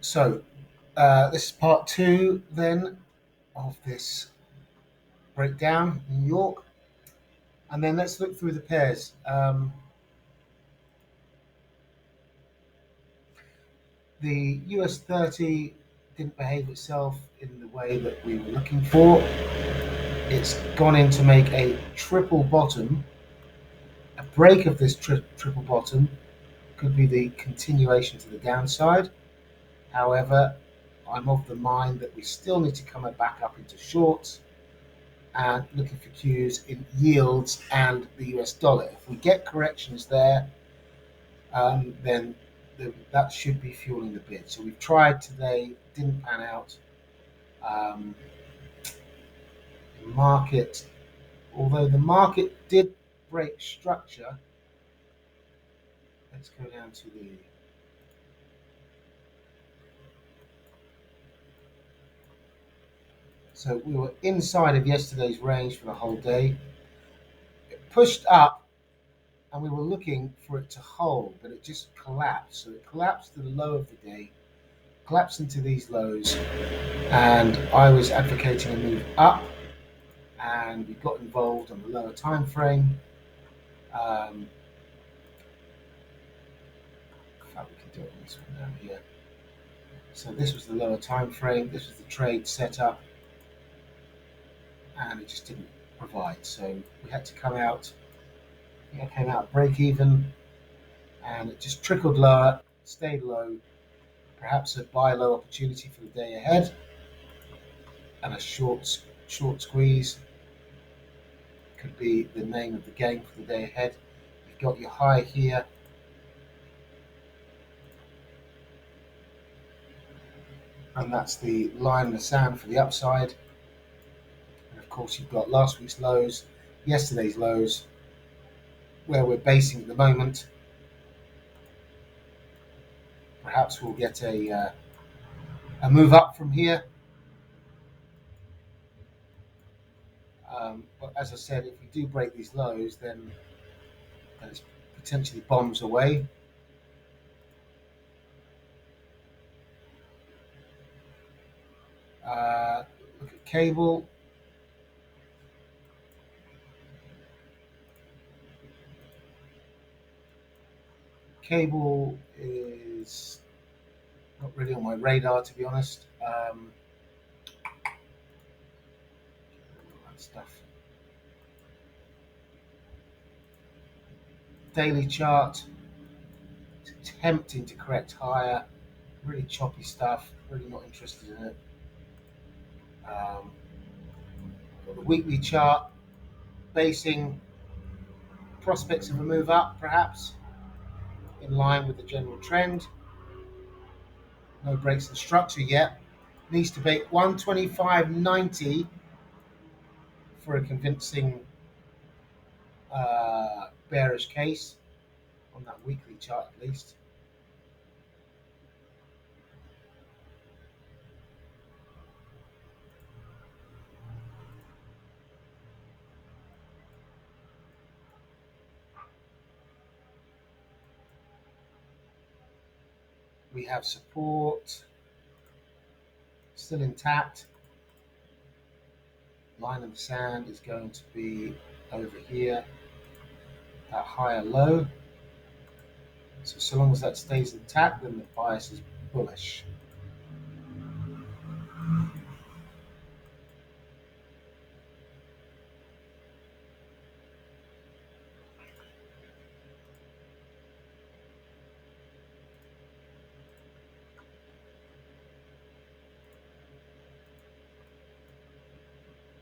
So this is part two then of this breakdown in New York, and then let's look through the pairs. The US 30 didn't behave itself in the way that we were looking for. It's gone in to make a triple bottom. A break of this triple bottom could be the continuation to the downside. However, I'm of the mind that we still need to come back up into shorts and looking for cues in yields and the US dollar. If we get corrections there, then that should be fueling the bid. So we've tried today, didn't pan out. Um, market, although the market did break structure, let's go down to the so we were inside of yesterday's range for the whole day. It pushed up and we were looking for it to hold, but it just collapsed. So it collapsed to the low of the day, collapsed into these lows, and I was advocating a move up, and we got involved on the lower time frame. In fact, we can do it on this one down here. So this was the lower time frame. This was the trade setup, and it just didn't provide. So we had to come out. I came out break even, and it just trickled lower, stayed low. Perhaps a buy low opportunity for the day ahead, and a short squeeze could be the name of the game for the day ahead. You've got your high here, and that's the line in the sand for the upside. And of course, you've got last week's lows, yesterday's lows, where we're basing at the moment. Perhaps we'll get a move up from here. But as I said, if we do break these lows, then it's potentially bombs away. Look at cable. Cable is not really on my radar, to be honest. That stuff. Daily chart, it's tempting to correct higher. Really choppy stuff. Really not interested in it. Got the weekly chart, basing prospects of a move up, perhaps in line with the general trend. No breaks in structure yet. Needs to be 125.90 for a convincing bearish case on that weekly chart, at least. We have support still intact. Line in the sand is going to be over here, that higher low. So long as that stays intact, then the bias is bullish.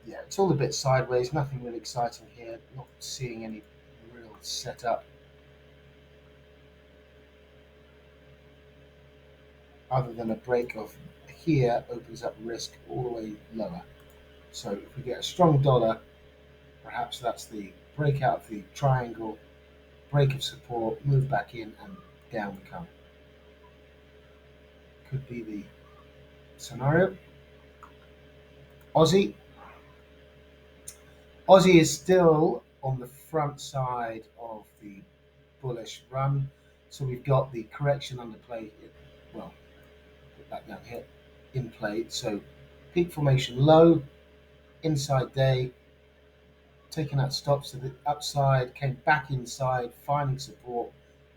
Yeah, it's all a bit sideways, nothing really exciting here, not seeing any real setup other than a break of here opens up risk all the way lower. So if we get a strong dollar, perhaps that's the breakout of the triangle, break of support, move back in, and down we come. Could be the scenario. Aussie. Aussie is still on the front side of the bullish run. So we've got the correction underplay. Well, put hit in play. So peak formation low, inside day, taking out stops to the upside, came back inside, finding support.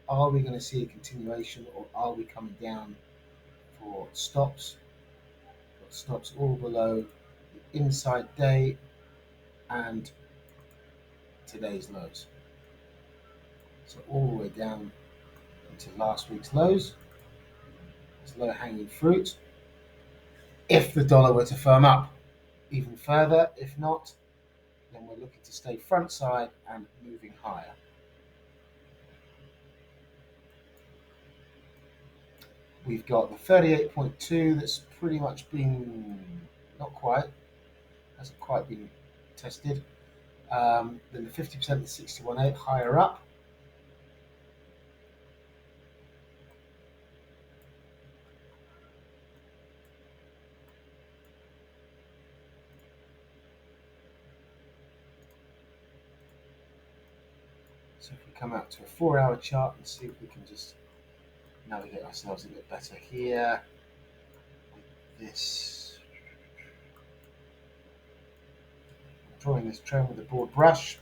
Are we going to see a continuation, or are we coming down for stops? Got stops all below the inside day and today's lows. So all the way down into last week's lows. It's low hanging fruit. If the dollar were to firm up even further, if not, then we're looking to stay front side and moving higher. We've got the 38.2 that's pretty much been, not quite, hasn't quite been tested. Then the 50% of the 61.8 higher up. So if we come out to a 4-hour chart and see if we can just navigate ourselves a bit better here with this, drawing this trend with a broad brush.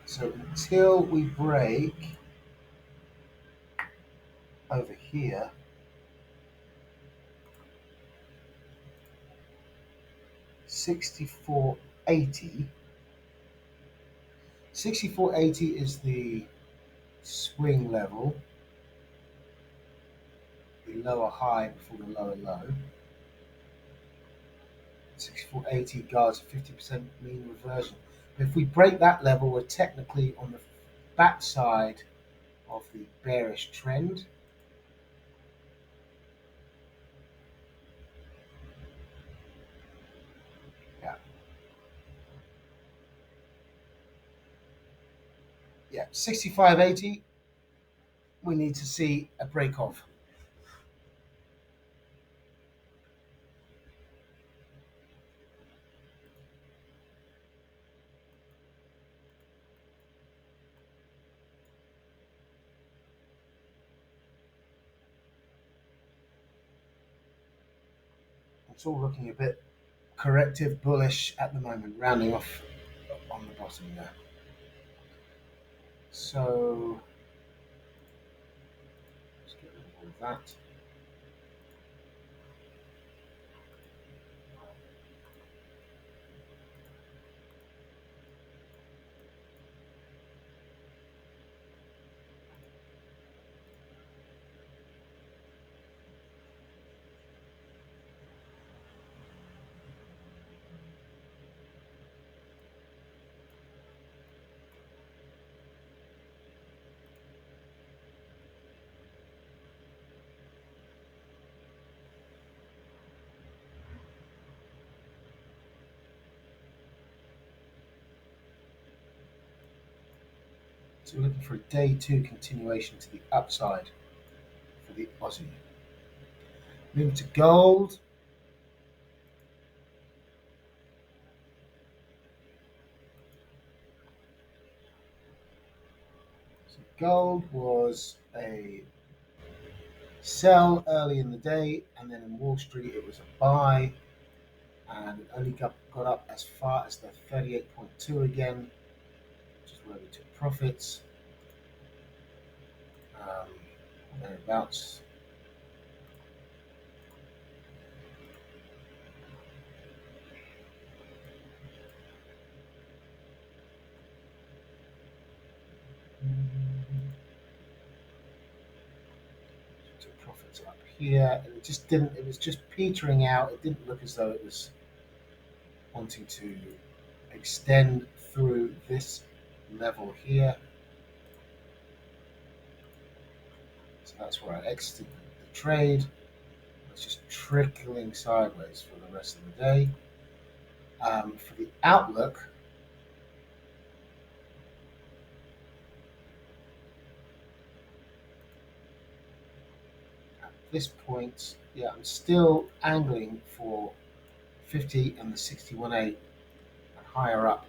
So until we break over here, 64.80. 64.80 is the swing level, the lower high before the lower low. 64.80 guards a 50% mean reversion. But if we break that level, we're technically on the backside of the bearish trend. Yeah, 65.80, we need to see a break off. It's all looking a bit corrective, bullish at the moment, rounding off on the bottom there. So let's get rid of all of that. So we're looking for a day 2 continuation to the upside for the Aussie. Moving to gold. So gold was a sell early in the day, and then in Wall Street it was a buy, and it only got up as far as the 38.2 again, which is where we took profits. Thereabouts. Took profits up here, and it just didn't. It was just petering out. It didn't look as though it was wanting to extend through this level here. So that's where I exited the trade. It's just trickling sideways for the rest of the day. For the outlook, at this point, yeah, I'm still angling for 50 and the 61.8 and higher up.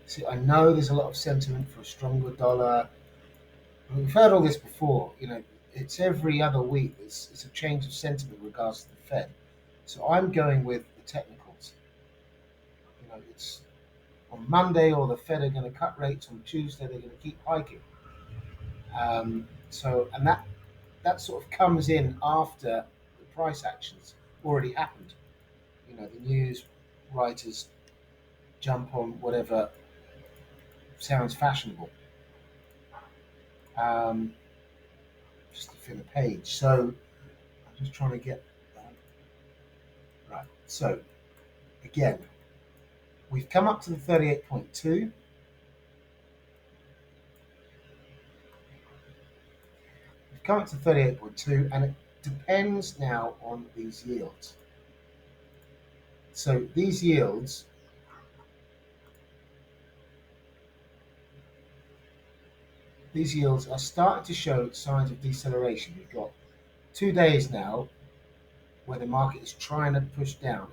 See, I know there's a lot of sentiment for a stronger dollar. We've heard all this before. It's every other week. It's a change of sentiment in regards to the Fed. So I'm going with the technicals. It's on Monday, or the Fed are going to cut rates. On Tuesday, they're going to keep hiking. And that sort of comes in after the price actions already happened. The news writers jump on whatever sounds fashionable, um, just to fill a page. So I'm just trying to get right. So again, we've come up to the 38.2. We've come up to 38.2, and it depends now on these yields. So these yields are starting to show signs of deceleration. We've got 2 days now where the market is trying to push down.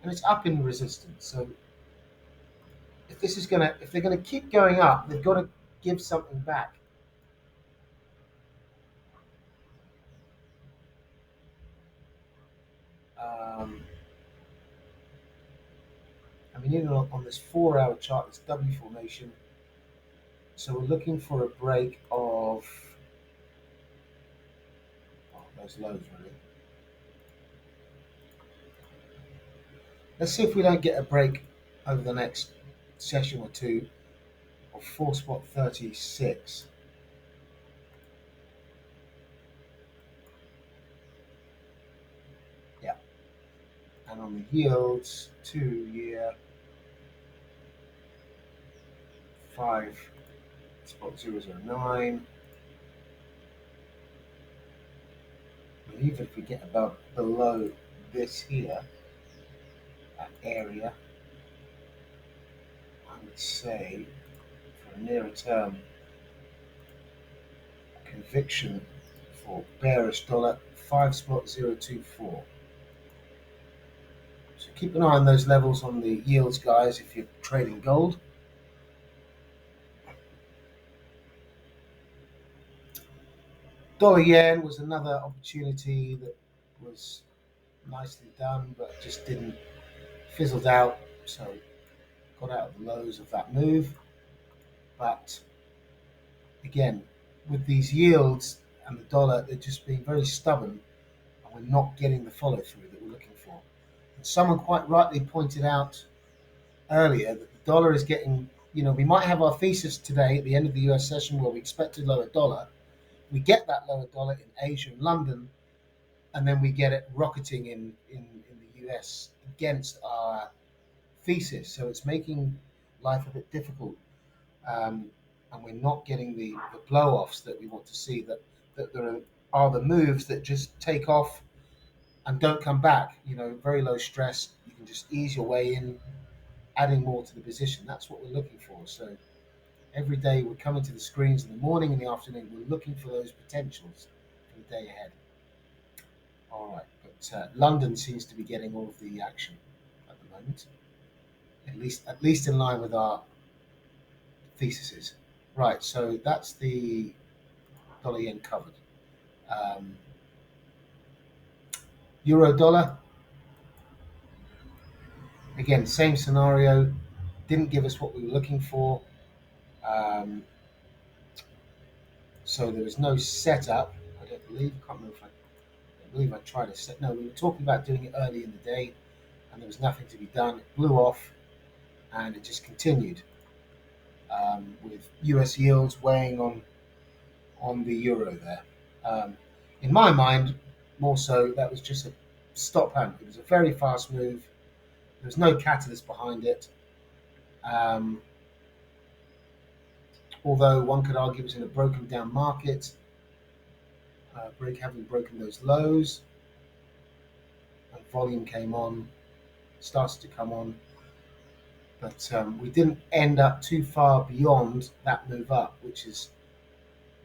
And it's up in resistance. So if they're gonna keep going up, they've got to give something back. Even on this 4-hour chart, it's W formation. So we're looking for a break of those lows, really. Let's see if we don't get a break over the next session or two of 4.36. Yeah. And on the yields, 2-year, 5.009. Even if we get above below this here, that area, I would say for a nearer term conviction for bearish dollar, 5.024. So keep an eye on those levels on the yields, guys, if you're trading gold. Dollar yen was another opportunity that was nicely done, but just didn't, fizzled out. So got out of the lows of that move. But again, with these yields and the dollar, they're just being very stubborn, and we're not getting the follow through that we're looking for. And someone quite rightly pointed out earlier that the dollar is getting, we might have our thesis today at the end of the US session where we expected lower dollar. We get that lower dollar in Asia and London, and then we get it rocketing in the US against our thesis. So it's making life a bit difficult. And we're not getting the blow-offs that we want to see, that there are the moves that just take off and don't come back. Very low stress. You can just ease your way in, adding more to the position. That's what we're looking for. So every day we're coming to the screens in the morning and the afternoon. We're looking for those potentials for the day ahead. All right, but London seems to be getting all of the action at the moment, at least in line with our theses. Right, so that's the dollar yen covered. Euro dollar, again, same scenario, didn't give us what we were looking for. So there was no setup, I don't believe. I believe I tried to set. No, we were talking about doing it early in the day, and there was nothing to be done. It blew off, and it just continued with US yields weighing on the euro there. In my mind, more so, that was just a stop hand. It was a very fast move. There was no catalyst behind it. Although one could argue it was in a broken down market, having broken those lows, and volume came on, started to come on, but we didn't end up too far beyond that move up, which is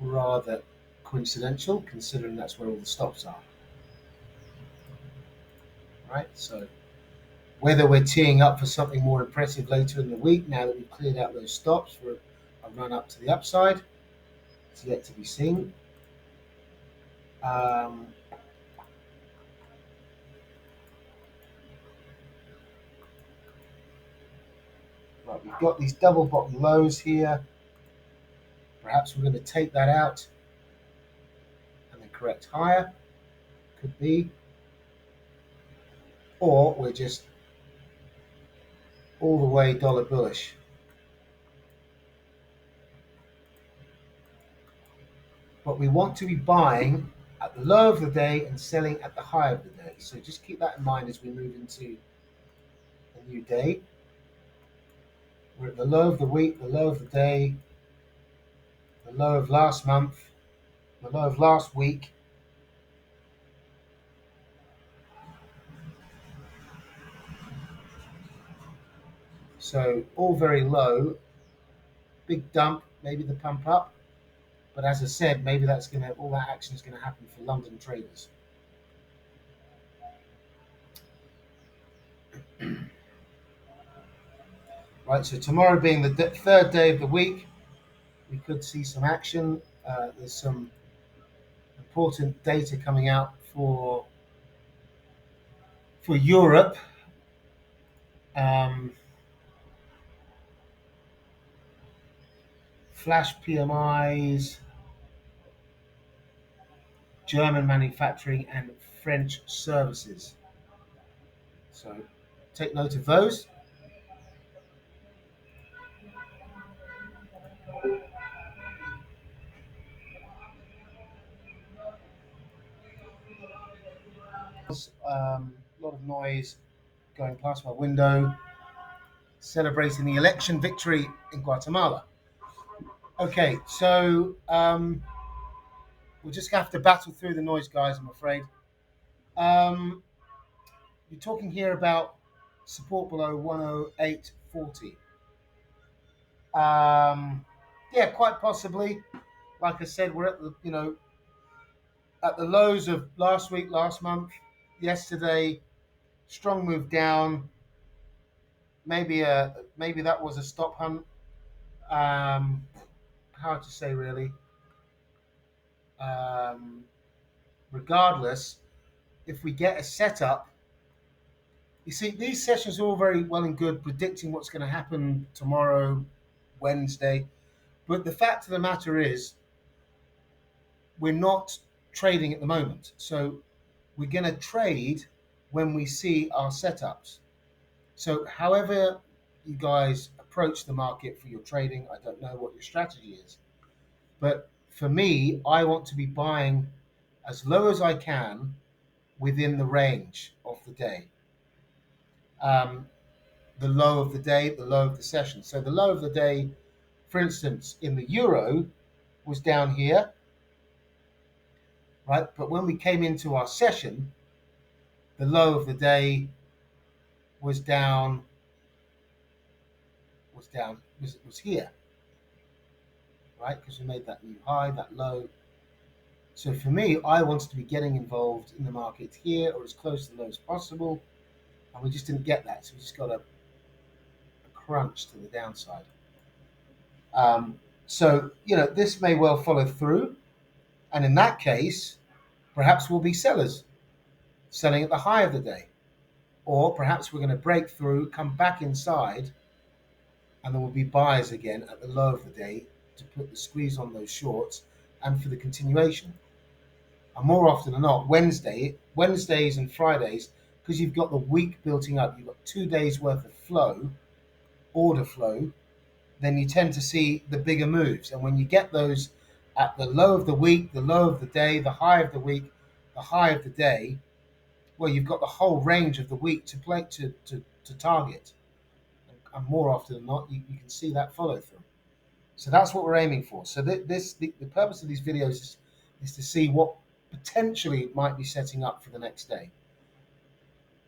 rather coincidental considering that's where all the stops are. Right, so Whether we're teeing up for something more impressive later in the week, now that we've cleared out those stops for a run up to the upside, it's yet to be seen. Um, right, we've got these double bottom lows here. Perhaps we're going to take that out and then correct higher. Could be. Or we're just all the way dollar bullish. But we want to be buying at the low of the day and selling at the high of the day. So just keep that in mind as we move into a new day. We're at the low of the week, the low of the day, the low of last month, the low of last week. So all very low. Big dump, maybe the pump up. But as I said, maybe that's gonna all that action is gonna happen for London traders. Right, so tomorrow being the third day of the week, we could see some action. There's some important data coming out for Europe. Um, flash PMIs, German manufacturing, and French services. So take note of those. A lot of noise going past my window, celebrating the election victory in Guatemala. Okay, so we'll just have to battle through the noise, guys, I'm afraid. Um, you're talking here about support below 108.40. Yeah, quite possibly. Like I said, we're at the lows of last week, last month, yesterday. Strong move down. Maybe that was a stop hunt. Um, hard to say really. Um, Regardless, if we get a setup, you see, these sessions are all very well and good predicting what's going to happen tomorrow, Wednesday. But the fact of the matter is, we're not trading at the moment. So we're going to trade when we see our setups. So, however you guys approach the market for your trading, I don't know what your strategy is. But for me, I want to be buying as low as I can within the range of the day. Um, the low of the day, the low of the session. So the low of the day, for instance, in the euro was down here, right? But when we came into our session, the low of the day was down, was here, right? Because we made that new high, that low. So for me, I wanted to be getting involved in the market here or as close to the low as possible, and we just didn't get that. So we just got a crunch to the downside. So this may well follow through, and in that case, perhaps we'll be sellers, selling at the high of the day, or perhaps we're going to break through, come back inside, and then we'll be buyers again at the low of the day to put the squeeze on those shorts and for the continuation. And more often than not, Wednesdays and Fridays, because you've got the week building up, you've got 2 days worth of flow, order flow, then you tend to see the bigger moves. And when you get those at the low of the week, the low of the day, the high of the week, the high of the day, well, you've got the whole range of the week to play to target. And more often than not, you can see that follow through. So that's what we're aiming for. So the purpose of these videos is to see what potentially might be setting up for the next day.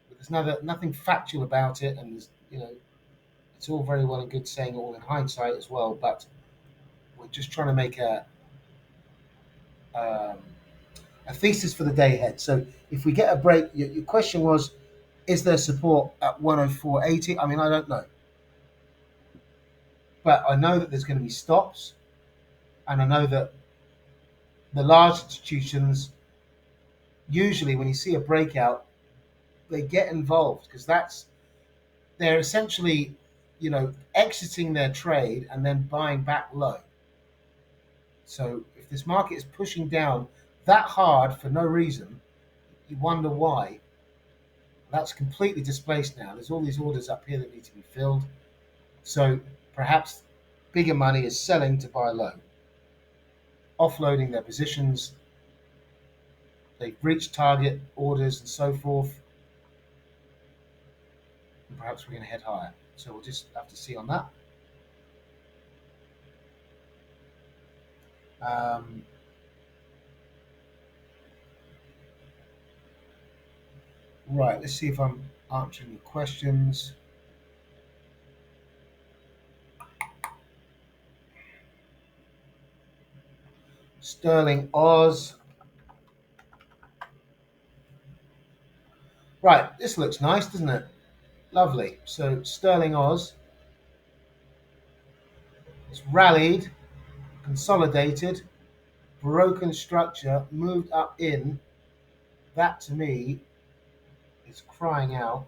But there's nothing factual about it, and it's all very well and good saying all in hindsight as well. But we're just trying to make a thesis for the day ahead. So if we get a break, your question was, Is there support at 104.80? I mean, I don't know. But I know that there's going to be stops, and I know that the large institutions, usually when you see a breakout, they get involved because they're essentially, exiting their trade and then buying back low. So if this market is pushing down that hard for no reason, you wonder why. That's completely displaced now. There's all these orders up here that need to be filled. So perhaps bigger money is selling to buy low, offloading their positions. They've reached target orders and so forth. And perhaps we're going to head higher. So we'll just have to see on that. Right, let's see if I'm answering your questions. Sterling Oz. Right, this looks nice, doesn't it? Lovely. So Sterling Oz. It's rallied, consolidated, broken structure, moved up in. That to me is crying out,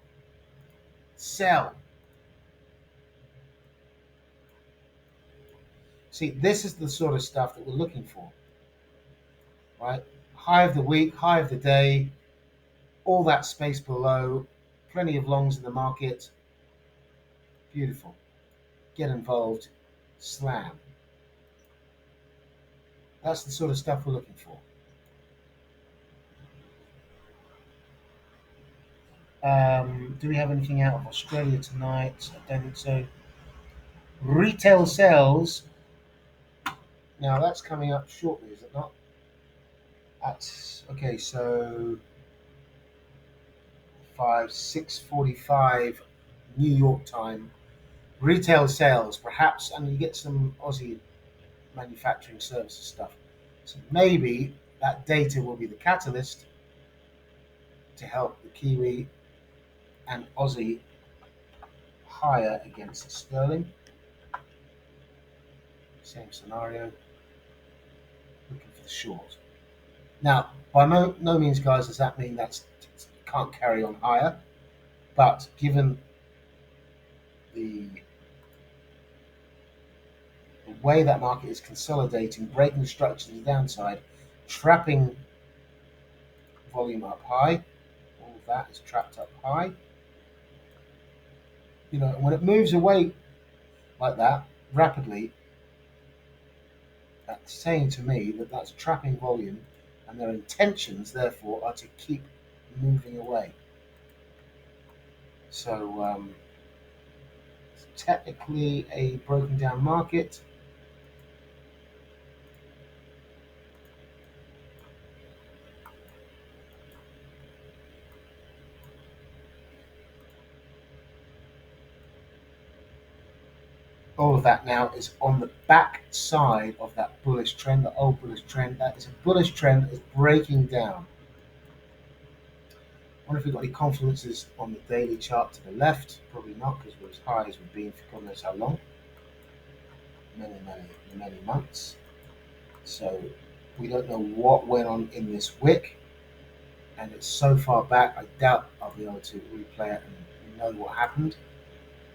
sell. See, this is the sort of stuff that we're looking for, right? High of the week, high of the day, all that space below, plenty of longs in the market. Beautiful. Get involved, slam. That's the sort of stuff we're looking for. Do we have anything out of Australia tonight? I don't think so. Retail sales. Now that's coming up shortly, is it not? That's okay. So 6:45 New York time. Retail sales, perhaps, and you get some Aussie manufacturing services stuff. So maybe that data will be the catalyst to help the Kiwi and Aussie higher against sterling. Same scenario. Looking for the short. Now, by no means, guys, does that mean that can't carry on higher. But given the way that market is consolidating, breaking structure to the downside, trapping volume up high, all of that is trapped up high. And when it moves away like that rapidly, that's saying to me that that's trapping volume, and their intentions, therefore, are to keep moving away. So it's technically a broken down market. All of that now is on the back side of that bullish trend, the old bullish trend. That is a bullish trend that is breaking down. I wonder if we've got any confluences on the daily chart to the left. Probably not, because we're as high as we've been for God knows how long. Many months. So we don't know what went on in this wick, and it's so far back, I doubt I'll be able to replay it and know what happened.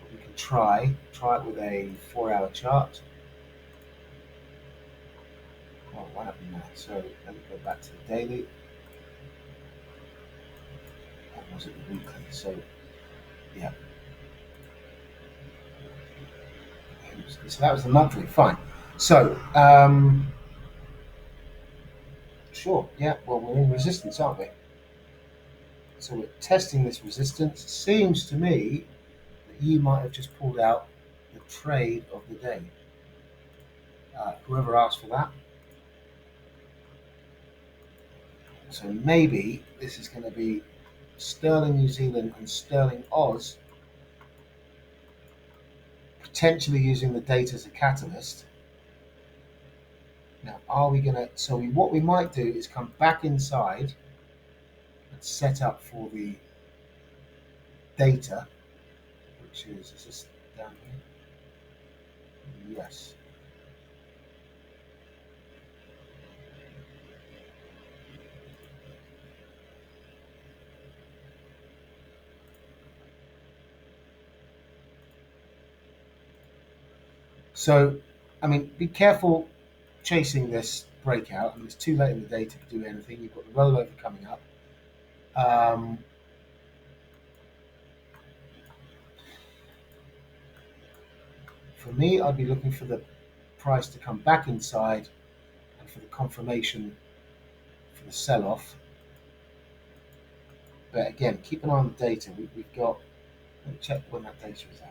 But we can try it with a 4-hour chart. Oh, what happened there? So let me go back to the daily. Or was it the weekly? So yeah. So that was the monthly. Fine. So sure, yeah. Well, we're in resistance, aren't we? So we're testing this resistance. It seems to me that you might have just pulled out the trade of the day. Whoever asked for that. So maybe this is going to be sterling New Zealand and sterling Oz, potentially using the data as a catalyst. Now, are we going to? So what we might do is come back inside and set up for the data, which is this down here? Yes. So, I mean, be careful chasing this breakout. I mean, it's too late in the day to do anything. You've got the rollover coming up. Um, for me, I'd be looking for the price to come back inside and for the confirmation for the sell-off. But again, keep an eye on the data. We've got. Let me check when that data is out.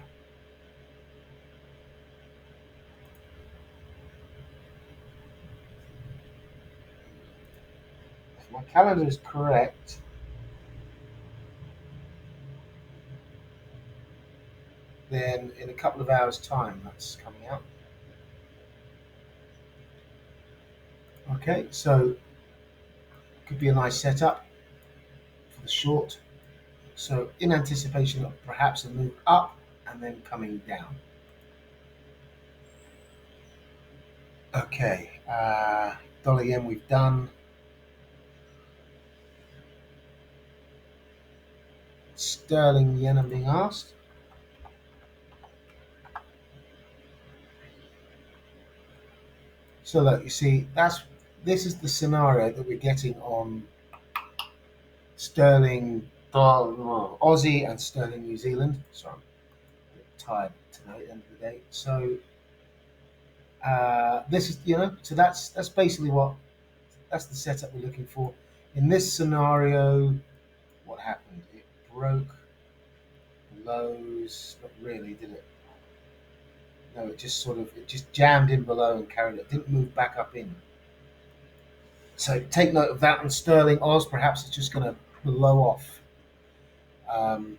If my calendar is correct, then in a couple of hours' time, that's coming out. Okay, so could be a nice setup for the short. So in anticipation of perhaps a move up and then coming down. Okay, dollar yen we've done. Sterling yen I'm being asked. So look, you see, this is the scenario that we're getting on sterling, Aussie, and sterling New Zealand. Sorry, I'm a bit tired tonight at the end of the day. So this is, so that's basically that's the setup we're looking for. In this scenario, what happened? It broke lows, not really, did it? No, it just jammed in below and carried it. Didn't move back up in. So take note of that. And sterling Oz, perhaps it's just going to blow off um,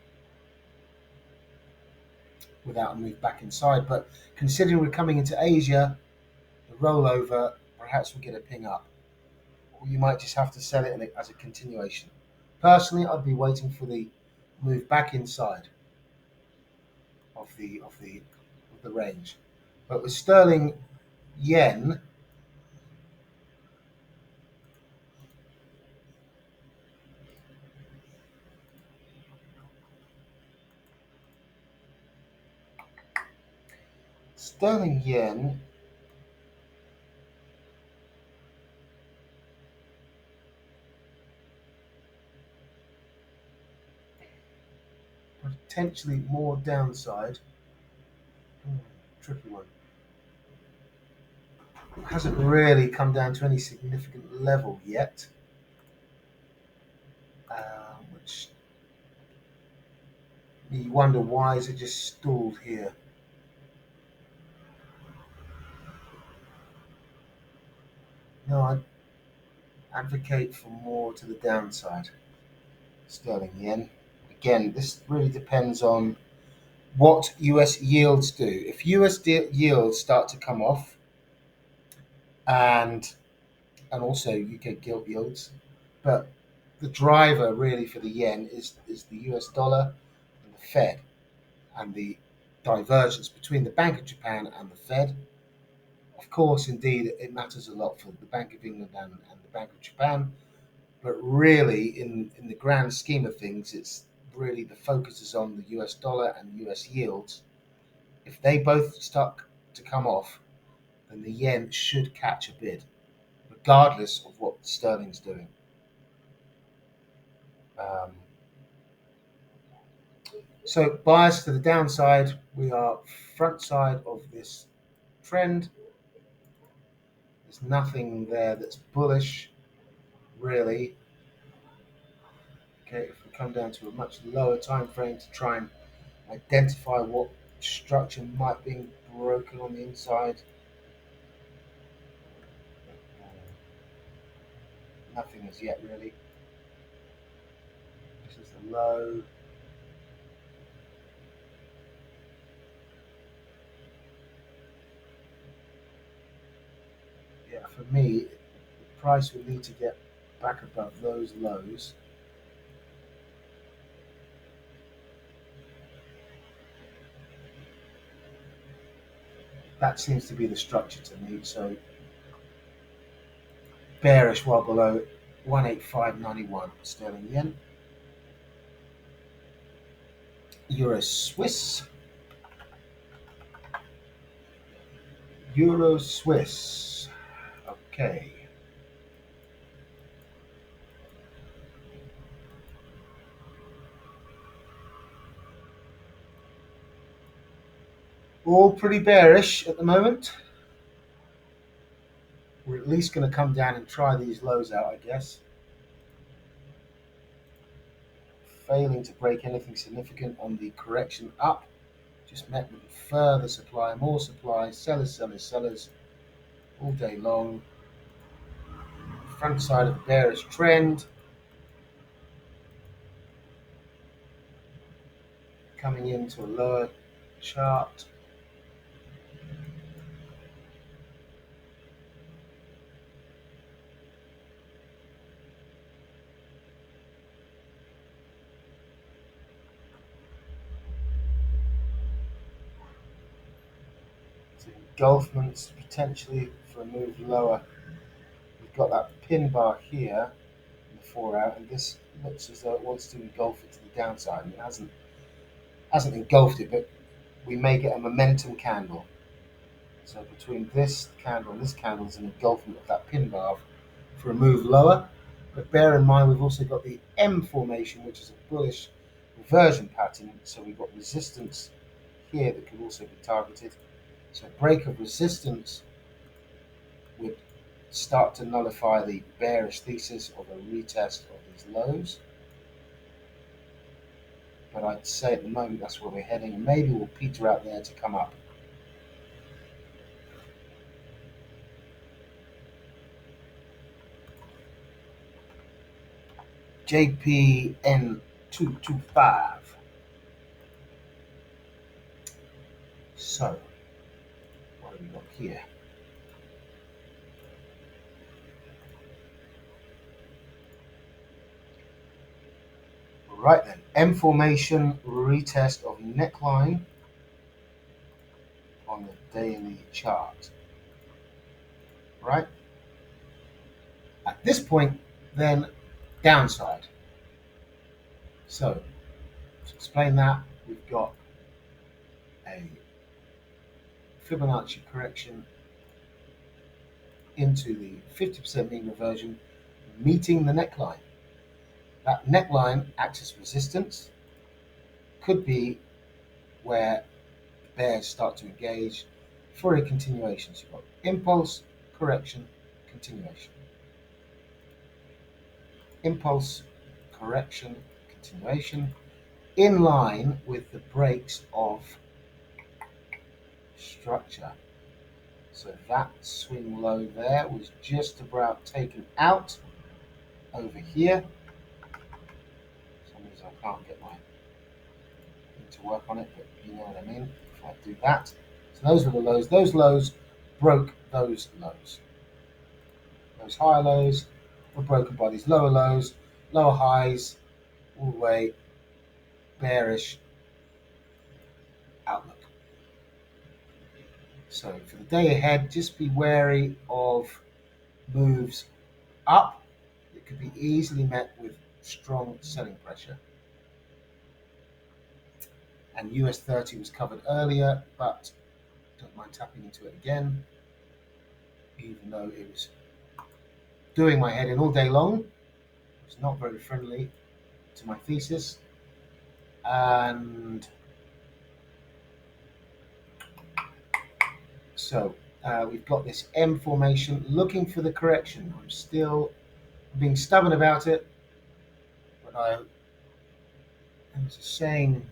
without a move back inside. But considering we're coming into Asia, the rollover, perhaps we'll get a ping up. Or you might just have to sell it as a continuation. Personally, I'd be waiting for the move back inside of the range. But with sterling yen, sterling yen potentially more downside. Tricky one. Hasn't really come down to any significant level yet, which you wonder why is it just stalled here. No, I advocate for more to the downside. Sterling yen. Again, this really depends on what US yields do. If yields start to come off, and also UK gilt yields, but the driver really for the yen is the US dollar and the Fed, and the divergence between the Bank of Japan and the Fed. Of course, indeed, it matters a lot for the Bank of England and the Bank of Japan, but really, in the grand scheme of things, it's really the focus is on the US dollar and US yields. If they both start to come off, then the yen should catch a bid, regardless of what sterling's doing. Um, so, bias to the downside, we are front side of this trend. There's nothing there that's bullish, really. Okay, if we come down to a much lower time frame to try and identify what structure might be broken on the inside, nothing as yet, really. This is the low. Yeah, for me, the price will need to get back above those lows. That seems to be the structure to me. So bearish while below 185.91 sterling yen. Euro Swiss. Euro Swiss. Okay. All pretty bearish at the moment. We're at least going to come down and try these lows out, I guess. Failing to break anything significant on the correction up. Just met with further supply, more supply, sellers, sellers, sellers all day long. Front side of the bearish trend. Coming into a lower chart. Engulfments potentially for a move lower. We've got that pin bar here in the 4 hour, and this looks as though it wants to engulf it to the downside. And it hasn't engulfed it, but we may get a momentum candle. So between this candle and this candle is an engulfment of that pin bar for a move lower. But bear in mind we've also got the M formation, which is a bullish reversion pattern. So we've got resistance here that could also be targeted. So a break of resistance would start to nullify the bearish thesis of a retest of these lows. But I'd say at the moment that's where we're heading, and maybe we'll peter out there to come up. GBPN225. So, what have we got here? Right then, M formation, retest of neckline on the daily chart. Right? At this point, then downside. So, to explain that, we've got a Fibonacci correction into the 50% mean reversion, meeting the neckline. That neckline acts as resistance, could be where bears start to engage for a continuation. So you've got impulse, correction, continuation. Impulse, correction, continuation, in line with the breaks of structure. So that swing low there was just about taken out over here. For some reason I can't get my thing to work on it, but you know what I mean. If I do that. So those were the lows. Those lows broke those lows. Those higher lows were broken by these lower lows, lower highs, all the way bearish outlook. So for the day ahead, just be wary of moves up. It could be easily met with strong selling pressure. And US 30 was covered earlier, but don't mind tapping into it again, even though it was doing my head in all day long. It's not very friendly to my thesis. And so we've got this M formation looking for the correction. I'm still being stubborn about it, but I was saying,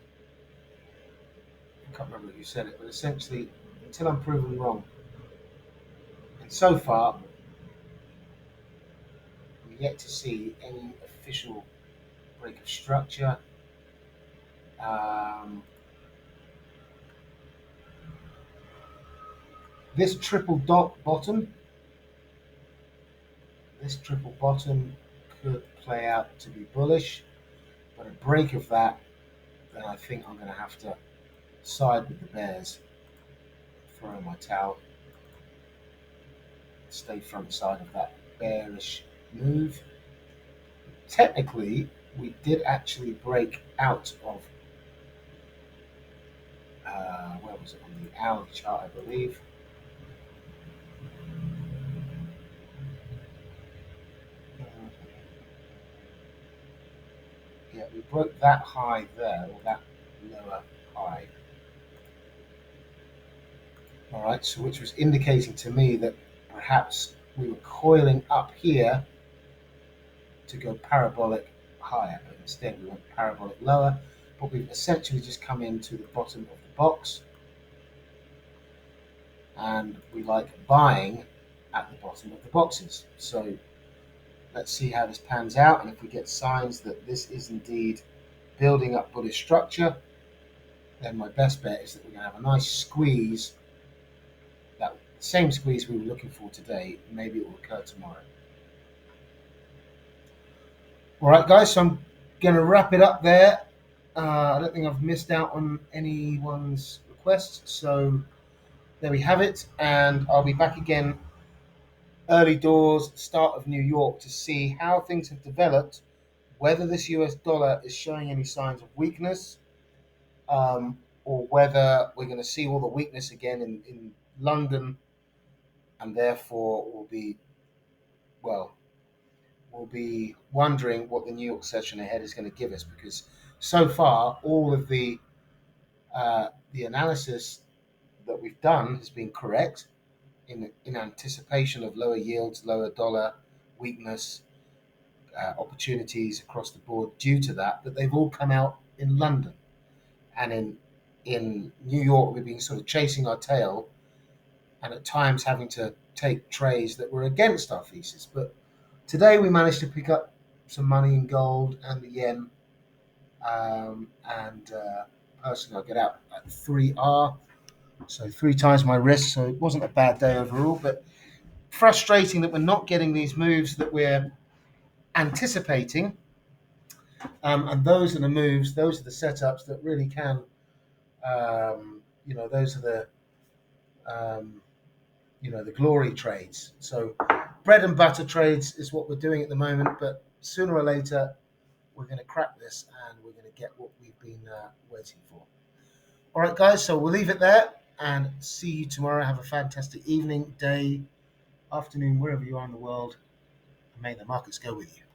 I can't remember who said it, but essentially, until I'm proven wrong. And so far, we're yet to see any official break of structure. This triple bottom could play out to be bullish, but a break of that, then I think I'm going to have to side with the bears for borrow my towel. Stay front side of that bearish move. Technically, we did actually break out of where was it, on the AUD chart, I believe. Yeah, we broke that high there, or that lower high. All right, so which was indicating to me that perhaps we were coiling up here to go parabolic higher, but instead we went parabolic lower. But we've essentially just come into the bottom of the box, and we like buying at the bottom of the boxes. So let's see how this pans out, and if we get signs that this is indeed building up bullish structure, then my best bet is that we're going to have a nice squeeze. That same squeeze we were looking for today, maybe it will occur tomorrow. All right, guys, so I'm going to wrap it up there. I don't think I've missed out on anyone's requests, so there we have it. And I'll be back again early doors, start of New York, to see how things have developed, whether this US dollar is showing any signs of weakness, or whether we're going to see all the weakness again in London, and therefore well, we'll be wondering what the New York session ahead is going to give us, because so far all of the analysis that we've done has been correct in anticipation of lower yields, lower dollar, weakness, opportunities across the board due to that. But they've all come out in London, and in New York we've been sort of chasing our tail, and at times having to take trades that were against our thesis. But today we managed to pick up some money in gold and the yen, and personally I get out at 3R, so 3 times my risk. So it wasn't a bad day overall, but frustrating that we're not getting these moves that we're anticipating. And those are the moves, those are the setups that really can, those are um, the glory trades. So bread and butter trades is what we're doing at the moment, but sooner or later we're going to crack this and we're going to get what we've been waiting for. All right, guys, so we'll leave it there and see you tomorrow. Have a fantastic evening, day, afternoon, wherever you are in the world, and may the markets go with you.